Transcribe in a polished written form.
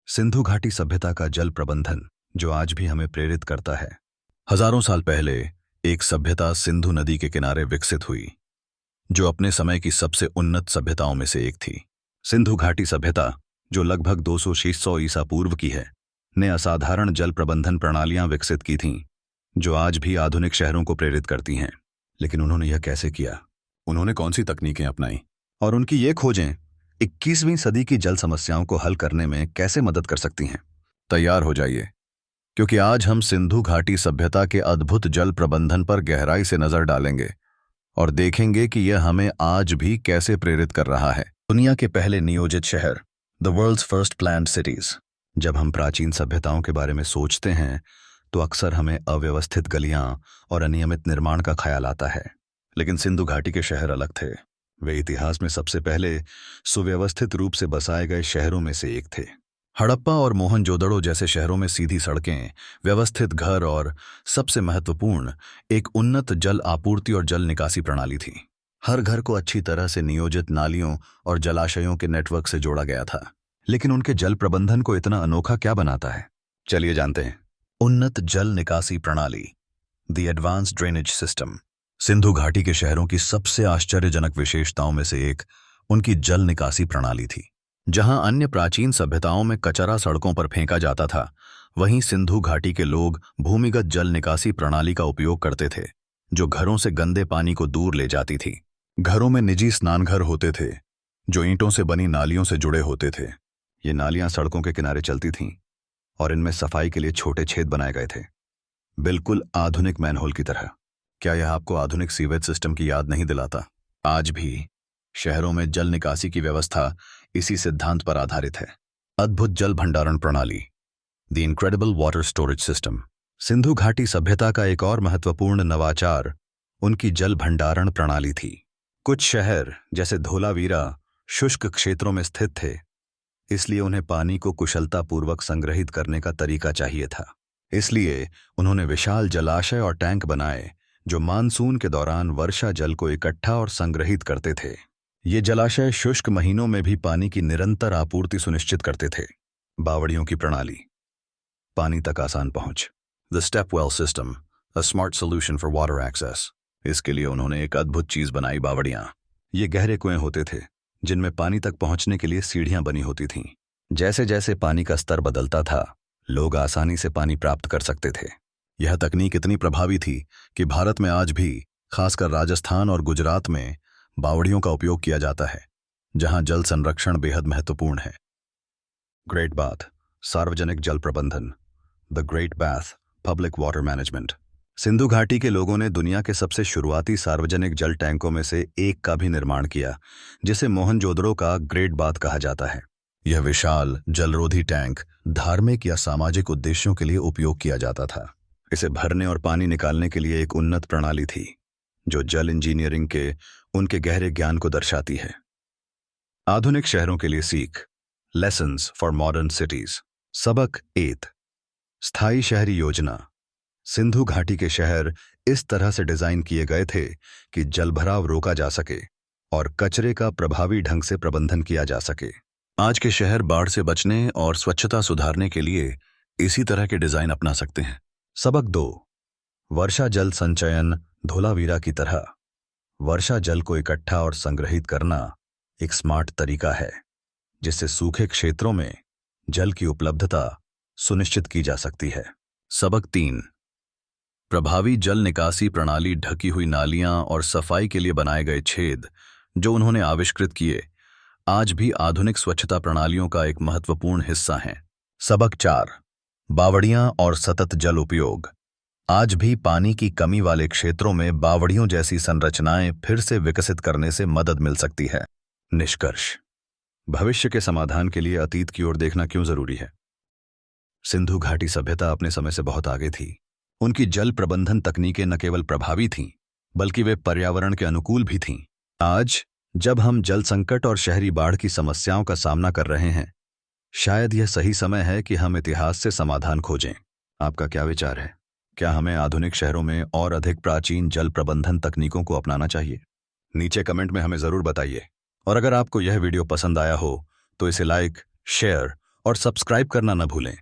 सिंधु घाटी सभ्यता का जल प्रबंधन जो आज भी हमें प्रेरित करता है। हजारों साल पहले एक सभ्यता सिंधु नदी के किनारे विकसित हुई, जो अपने समय की सबसे उन्नत सभ्यताओं में से एक थी। सिंधु घाटी सभ्यता, जो लगभग 200-600 ईसा पूर्व की है, ने असाधारण जल प्रबंधन प्रणालियां विकसित की थीं, जो आज भी आधुनिक शहरों को प्रेरित करती हैं। लेकिन उन्होंने यह कैसे किया? उन्होंने कौन सी तकनीकें अपनाई? और उनकी ये खोजें 21वीं सदी की जल समस्याओं को हल करने में कैसे मदद कर सकती हैं? तैयार हो जाइए, क्योंकि आज हम सिंधु घाटी सभ्यता के अद्भुत जल प्रबंधन पर गहराई से नजर डालेंगे और देखेंगे कि यह हमें आज भी कैसे प्रेरित कर रहा है। दुनिया के पहले नियोजित शहर, the world's first planned cities. जब हम प्राचीन सभ्यताओं के बारे में सोचते हैं तो अक्सर हमें अव्यवस्थित गलियां और अनियमित निर्माण का ख्याल आता है, लेकिन सिंधु घाटी के शहर अलग थे। वे इतिहास में सबसे पहले सुव्यवस्थित रूप से बसाए गए शहरों में से एक थे। हड़प्पा और मोहनजोदड़ो जैसे शहरों में सीधी सड़कें, व्यवस्थित घर और सबसे महत्वपूर्ण, एक उन्नत जल आपूर्ति और जल निकासी प्रणाली थी। हर घर को अच्छी तरह से नियोजित नालियों और जलाशयों के नेटवर्क से जोड़ा गया था। लेकिन उनके जल प्रबंधन को इतना अनोखा क्या बनाता है? चलिए जानते हैं। उन्नत जल निकासी प्रणाली, the advanced drainage system. Sindhu घाटी के शहरों की सबसे आश्चर्यजनक विशेषताओं में से एक उनकी जल निकासी प्रणाली थी। जहां अन्य प्राचीन सभ्यताओं में कचरा सड़कों पर फेंका जाता था, वहीं सिंधु घाटी के लोग भूमिगत जल निकासी प्रणाली का उपयोग करते थे, जो घरों से गंदे पानी को दूर ले जाती थी। घरों में निजी स्नानघर होते थे, जो ईंटों से बनी नालियों से जुड़े होते थे। ये नालियां सड़कों के किनारे चलती थीं और इनमें सफाई के लिए छोटे छेद बनाए गए थे, बिल्कुल आधुनिक मैनहोल की तरह। क्या यह आपको आधुनिक सीवेज सिस्टम की याद नहीं दिलाता? आज भी शहरों में जल निकासी की व्यवस्था इसी सिद्धांत पर आधारित है। अद्भुत जल भंडारण प्रणाली, the incredible water storage system. Sindhu घाटी सभ्यता का एक और महत्वपूर्ण नवाचार उनकी जल भंडारण प्रणाली थी। कुछ शहर जैसे धोलावीरा शुष्क क्षेत्रों में स्थित थे, इसलिए उन्हें पानी को कुशलतापूर्वक संग्रहित करने का तरीका चाहिए था। इसलिए उन्होंने विशाल जलाशय और टैंक बनाए, जो मानसून के दौरान वर्षा जल को इकट्ठा और संग्रहित करते थे। ये जलाशय शुष्क महीनों में भी पानी की निरंतर आपूर्ति सुनिश्चित करते थे। बावड़ियों की प्रणाली, पानी तक आसान पहुंच, the step well system, a smart solution for water access. इसके लिए उन्होंने एक अद्भुत चीज बनाई, बावड़ियां। ये गहरे कुएं होते थे, जिनमें पानी तक पहुंचने के लिए सीढ़ियां बनी होती थीं। जैसे जैसे पानी का स्तर बदलता था, लोग आसानी से पानी प्राप्त कर सकते थे। यह तकनीक इतनी प्रभावी थी कि भारत में आज भी, खासकर राजस्थान और गुजरात में, बावड़ियों का उपयोग किया जाता है, जहां जल संरक्षण बेहद महत्वपूर्ण है। ग्रेट बाथ, सार्वजनिक जल प्रबंधन, the great bath, public water management. Sindhu घाटी के लोगों ने दुनिया के सबसे शुरुआती सार्वजनिक जल टैंकों में से एक का भी निर्माण किया, जिसे मोहनजोदड़ो का ग्रेट बाथ कहा जाता है। यह विशाल जलरोधी टैंक धार्मिक या सामाजिक उद्देश्यों के लिए उपयोग किया जाता था। इसे भरने और पानी निकालने के लिए एक उन्नत प्रणाली थी, जो जल इंजीनियरिंग के उनके गहरे ज्ञान को दर्शाती है। आधुनिक शहरों के लिए सीख, लेसन्स फॉर मॉडर्न सिटीज। सबक 8, स्थायी शहरी योजना। सिंधु घाटी के शहर इस तरह से डिजाइन किए गए थे कि जलभराव रोका जा सके और कचरे का प्रभावी ढंग से प्रबंधन किया जा सके। आज के शहर बाढ़ से बचने और स्वच्छता सुधारने के लिए इसी तरह के डिजाइन अपना सकते हैं। सबक 2, वर्षा जल संचयन। धोलावीरा की तरह वर्षा जल को इकट्ठा और संग्रहित करना एक स्मार्ट तरीका है, जिससे सूखे क्षेत्रों में जल की उपलब्धता सुनिश्चित की जा सकती है। सबक 3, प्रभावी जल निकासी प्रणाली। ढकी हुई नालियां और सफाई के लिए बनाए गए छेद, जो उन्होंने आविष्कृत किए, आज भी आधुनिक स्वच्छता प्रणालियों का एक महत्वपूर्ण हिस्सा हैं। सबक 4, बावड़ियां और सतत जल उपयोग। आज भी पानी की कमी वाले क्षेत्रों में बावड़ियों जैसी संरचनाएं फिर से विकसित करने से मदद मिल सकती है। निष्कर्ष, भविष्य के समाधान के लिए अतीत की ओर देखना क्यों जरूरी है? सिंधु घाटी सभ्यता अपने समय से बहुत आगे थी। उनकी जल प्रबंधन तकनीकें न केवल प्रभावी थीं, बल्कि वे पर्यावरण के अनुकूल भी थीं। आज जब हम जल संकट और शहरी बाढ़ की समस्याओं का सामना कर रहे हैं, शायद यह सही समय है कि हम इतिहास से समाधान खोजें। आपका क्या विचार है? क्या हमें आधुनिक शहरों में और अधिक प्राचीन जल प्रबंधन तकनीकों को अपनाना चाहिए? नीचे कमेंट में हमें जरूर बताइए। और अगर आपको यह वीडियो पसंद आया हो तो इसे लाइक, शेयर और सब्सक्राइब करना न भूलें।